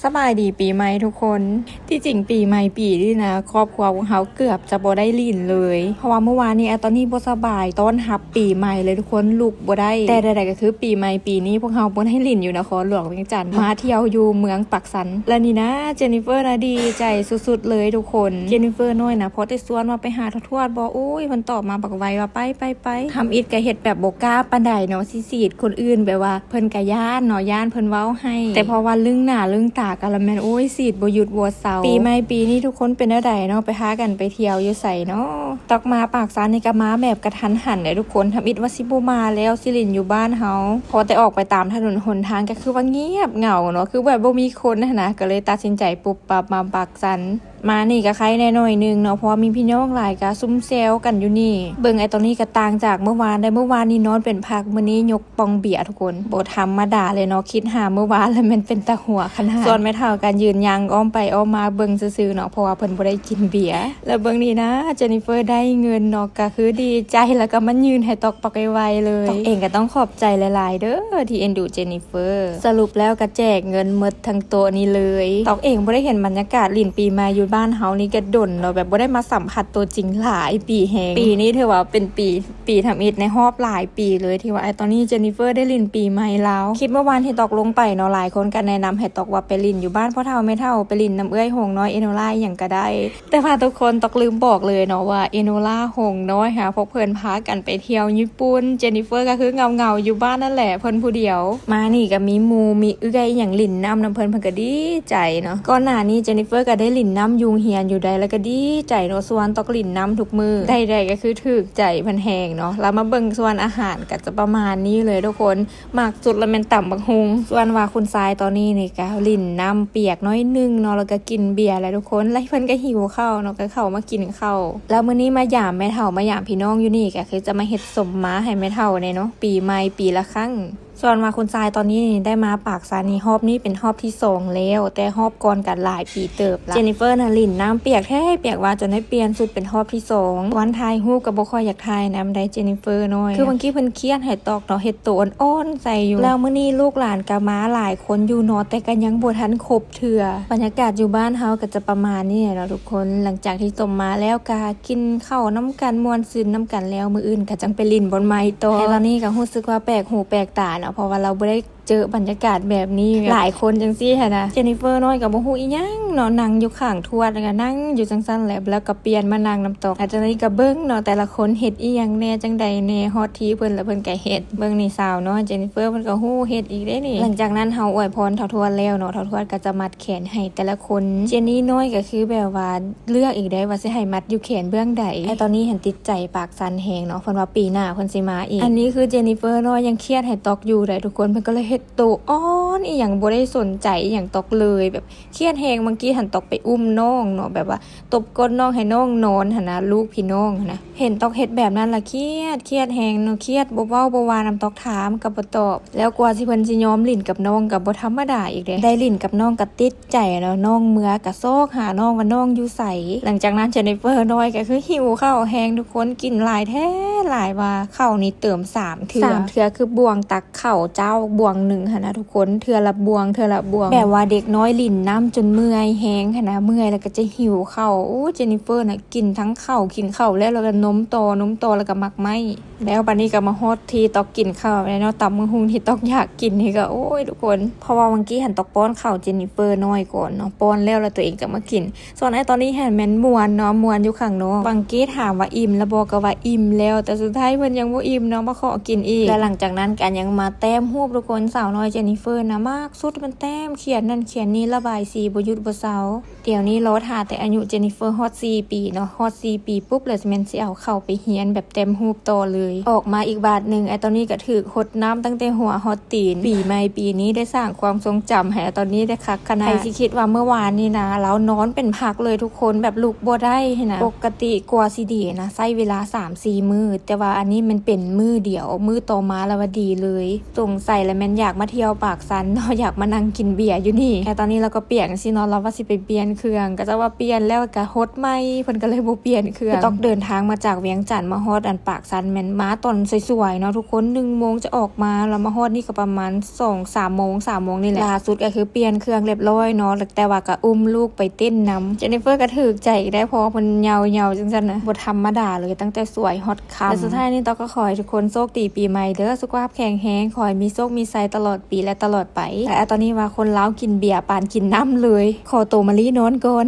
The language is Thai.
สบายดีปีใหม่ทุกคนที่จริงปีใหม่ปีนี้นะครอบครัวของเขาเกือบจะบ่ได้ลิ่นเลยเพราะว่าเมื่อวานนี้ตอนนี้บ่สบายต้อนรับปีใหม่เลยทุกคนลูกบ่ได้แต่ใดๆก็คือปีใหม่ปีนี้พวกเขาบ่ได้ลิ่นอยู่นครหลวงเวียงจันทน์มาเที่ยวอยู่เมืองปักสันและนี่นะเจนนิเฟอร์นะดีใจสุดๆเลยทุกคนเจนนิเฟอร์น้อยนะพอได้สวนว่าไปหาทวดบ่อุ้ยมันตอบมาบักไวว่าไปทำอิดก็เฮ็ดแบบบ่กล้าปานใดเนาะสิๆคนอื่นแบบว่าเพิ่นก็ย่านเนาะย่านเพิ่นเว้าให้แต่พอวันลึงหน้าลึงตากันละแม่นโอ้ยสีดบ่หยุดบ่เศร้าปีใหม่ปีนี้ทุกคนเป็นได้ใดเนาะไปหากันไปเที่ยวอยู่ไสเนาะตอกมาปากซานนี่ก็มาแบบกระทันหันเลยทุกคนทำอิดว่าสิบ่มาแล้วสิลินอยู่บ้านเฮาพอแต่ออกไปตามถนนหนทางก็คือว่าเงียบเหงาเนาะคือแบบบ่มีคนนะก็เลยตัดสินใจปุ๊บปั๊บมาปากซันมานี่ก็ใครแน่หน่อยนึงเนาะเพราะมีพี่น้องหลายก็ซุ่มแซวกันอยู่นี่เบิ่งตอนนี้ก็ต่างจากเมื่อวานได้เมื่อวานนี่นอนเป็นพักมื้อนี้ยกปองเบียร์ทุกคนบ่ธรรมดาเลยเนาะคิดหาเมื่อวานแล้วมันเป็นตะหัวขนาดส่วนไม่เท่ากันยืนยางอ้อมไปอ้อมมาเบิ่งซื่อๆเนาะเพราะว่าเพิ่นบ่ได้กินเบียร์แล้วเบิ่งนี่นะเจนนิเฟอร์ได้เงินเนาะก็คือดีใจแล้วก็มันยืนให้ตอกปักไวๆเลยตอกเองก็ต้องขอบใจหลายๆเด้อที่เอ็นดูเจนนิเฟอร์สรุปแล้วก็แจกเงินหมดทั้งโต๊ะนี้เลยตอกเองบ่ได้เห็นบรรยากาศลิ่นปีใหม่อยู่บ้านเฮานี่ก็ดนเนาะแบบบ่ได้มาสัมผัสตัวจริงหลายปีแฮงปีนี้ถือว่าเป็นปีทำอิฐในรอบหลายปีเลยที่ว่าตอนนี้เจนนิเฟอร์ได้ลิ่นปีใหม่แล้วคิดเมื่อวานที่ตอกลงไปเนาะหลายคนก็แนะนำให้ตอกว่าไปลิ่นอยู่บ้านพ่อเฒ่าแม่เฒ่าไปลิ่นน้ำเอื้อยหงน้อยเอโนล่าอย่างก็ได้แต่พาทุกคนตอกลืมบอกเลยเนาะว่าเอโนล่าหงน้อยค่ะพวกเพิ่นพากันไปเที่ยวญี่ปุ่นเจนนิเฟอร์ก็คือเงาอยู่บ้านนั่นแหละเพิ่นผู้เดียวมานี่ก็มีมูมีเอื้อยอย่างลิ่นน้ำเพิ่นก็ดีใจเนาะก่อนหน้านี้เจนนิเฟอร์ก็ได้ลิ่นน้ำยุงเฮียนอยู่ได้แล้วก็ดีใจเนาะส่วนตอกลิ่นน้ำทุกมือได้ก็คือถูกใจเพิ่นแฮงเนาะแล้วมาเบิ่งส่วนอาหารก็จะประมาณนี้เลยทุกคนมากสุดแล้วแม่นต่ำบักฮุงส่วนว่าคุณทรายตอนนี้นี่ก็ลิ่นน้ำเปียกน้อยนึงเนาะแล้วก็กินเบียร์แล้วทุกคนแล้วเพิ่นก็หิวข้าวเนาะก็เข้ามากินข้าวแล้วมื้อนี้มาหยามแม่เฒ่ามาหยามพี่น้องอยู่นี่ก็คือจะมาเฮ็ดสมม้าให้แม่เฒ่าเนาะปีใหม่ปีละครั้งส่วนมาคุณทรายตอนนี้ได้มาปากซานีฮอบนี้เป็นฮอบที่2แล้วแต่ฮอบก่อนกันหลายปีเติบละเจนนิเฟอร์น่ะลิ่นน้ำเปียกแท้เปียกว่าจนได้เปลี่ยนสุดเป็นฮอบที่2วันทายฮู้กับบ่ค่อยอยากทายน้ำได้เจนนิเฟอร์น้อยคือบางทีเพิ่นเครียดให้ตอกเนาะเฮ็ดตัวอ่อนๆใส่อยู่แล้วมื้อนี้ลูกหลานก็มาหลายคนอยู่เนาะแต่ก็ยังบ่ทันครบเทื่อบรรยากาศอยู่บ้านเฮาก็จะประมาณนี้เนาะทุกคนหลังจากที่สมมาแล้วก็กินข้าวน้ำกันม่วนซื่นน้ำกันแล้วมื้ออื่นก็จังไปลิ่นบนไม้ต่อแต่ตอนนี้ก็รู้สึกว่าแปลกหูแปลกตาเนาะเพราะว่าเราบ่ได้เจอบรรยากาศแบบนี้หลายคนจังซี่ค่ะนะเจนนิเฟอร์น้อยกับบ่ฮู้อีหยังเนาะนั่งอยู่ข้างทวดแล้วก็นั่งอยู่จังซั่นแหละแล้วก็เปลี่ยนมานั่งน้ำตกอาจจะนี่ก็เบิ่งเนาะแต่ละคนเฮ็ดอีหยังแน่จังใดแน่ฮอดทีเพิ่นแล้วเพิ่นก็เฮ็ดเบิ่งนี่สาวเนาะเจนนิเฟอร์เพิ่นก็ฮู้เฮ็ดอีกได้นี่หลังจากนั้นเฮาอวยพรเฒ่าทวดแล้วเนาะเฒ่าทวดก็จะมัดแขนให้แต่ละคนเจนนี่น้อยก็คือแบบว่าเลือกอีกได้ว่าสิให้มัดอยู่แขนเบื้องใดไอ้ตอนนี้เห็นติดใจปากสั่นแฮงเนาะเพิ่นว่าปีหน้าเพิ่นสิมาอีกอันนี้คือเจนนิเฟอร์น้อยยังเครียดให้ตอกอยู่ได้ทุกคนเพิ่นก็เลยเฮ็ดโตอีหยังบ่ได้สนใจอีหยังตอกเลยแบบเครียดแฮงบางทีหันตอกไปอุ้มน้องเนาะแบบว่าตบก้นน้องให้น้องนอนหั่นนะลูกพี่น้องนะเห็นตอกเฮ็ดแบบนั้นล่ะเครียดแฮงเนาะเครียดบ่เว้าบ่ว่านำตอกถามก็บ่ตอบแล้วกว่าสิเพิ่นสิยอมลิ้นกับน้องก็บ่ธรรมดาอีกเด้ได้ลิ้นกับน้องก็ติดใจแล้วน้องเมื่อก็ซอกหาน้องว่าน้องอยู่ไสหลังจากนั้นเจนนิเฟอร์น้อยก็คือหิวข้าวแฮงทุกคนกินหลายแท้หลายว่าข้าวนี่เติม3เทื่อคือบวงตักข้าวเจ้าบวงนึงหั่นนะทุกคนเทื่อละบวงแบบว่าเด็กน้อยลิ่นน้ำจนเมื่อยแห้งค่ะนะเมื่อยแล้วก็จะหิวข้าวโอ้เจนนิเฟอร์น่ะกินทั้งข้าวกินข้าวแล้วก็นมโตแล้วก็มักไหมแล้วบัดนี้ก็มาฮอดทีตอกกินข้าวแล้วเนาะตำมื้อหุงที่ตอกอยากกินนี่ก็โอ้ยทุกคนเพราะว่าเมื่อกี้หันตอกป้อนข้าวเจนนิเฟอร์น้อยก่อนเนาะป้อนแล้วตัวเองก็มากินส่วนไอ้ตอนนี้หันแม่นม่วนเนาะม่วนอยู่ข้างนอกบางกี้ถามว่าอิ่มแล้วบอกก็ว่าอิ่มแล้วแต่สุดท้ายเพิ่นยังบ่อิ่มเนาะมาขอกินอีกและหลังจากนั้นกันยังมาแต้มรูปทุกคนสาวน้อยเจนนิเฟอร์นะมากสุดมันแต้มเขียนนั่นเขียนนี้ระบายสีบ่หยุดบ่เซาเดี๋ยวนี้รอท่าแต่อายุเจนนิเฟอร์ฮอด4ปีเนาะฮอด4ปีปุ๊บแล้วแม่นสิเอาเข้าไปเฮียนแบบเต็มรูปต่อเลยออกมาอีกบาทนึงไอ้ตอนนี้ก็ถูกหดน้ำตั้งแต่หัวฮอดตีนปีใหม่ปีนี้ได้สร้างความทรงจำให้ตอนนี้ได้คักขนาดใครสิคิดว่าเมื่อวานนี่นะแล้วนอนเป็นพักเลยทุกคนแบบลุกบ่ได้นะปกติกว่าสิดีนะใช้เวลา 3-4 มื้อแต่ว่าอันนี้มันเป็นมื้อเดียวมื้อต่อมาแล้วว่าดีเลยสงสัยแล้วแม่น อยากมาเที่ยวปากสันเนาะอยากมานั่งกินเบียร์อยู่นี่แต่ตอนนี้เราก็เปลี่ยนสิเนาะเราว่าสิไปเปลี่ยนเครื่องก็จะว่าเปลี่ยนแล้วก็ฮดไม่เพิ่นก็เลยบ่เปลี่ยนเครื่องต้องเดินทางมาจากเวียงจันทน์มาฮอดอันปากสันแม่นมาตอนสวยๆเนาะทุกคน1 โมงจะออกมาแล้วมาฮอดนี่ก็ประมาณ2-3 โมง3 โมงนี่แหละล่าสุดก็คือเปลี่ยนเครื่องเรียบร้อยเนาะแต่ว่าก็อุ้มลูกไปเต้นนำเจนนิเฟอร์ก็ถูกใจได้พอมันเยาๆจังซั่นนะบ่ธรรมดาเลยตั้งแต่สวยฮอตค่ำและสุดท้ายนี่ต้องก็ขอให้ทุกคนโชคดีปีใหม่เด้อสุขภาพแข็งแรงขอให้มีโชคมีชัยตลอดปีและตลอดไปแต่ตอนนี้ว่าคนลาวกินเบียร์ปานกินน้ำเลยขอตัวมาลีนอนก่อน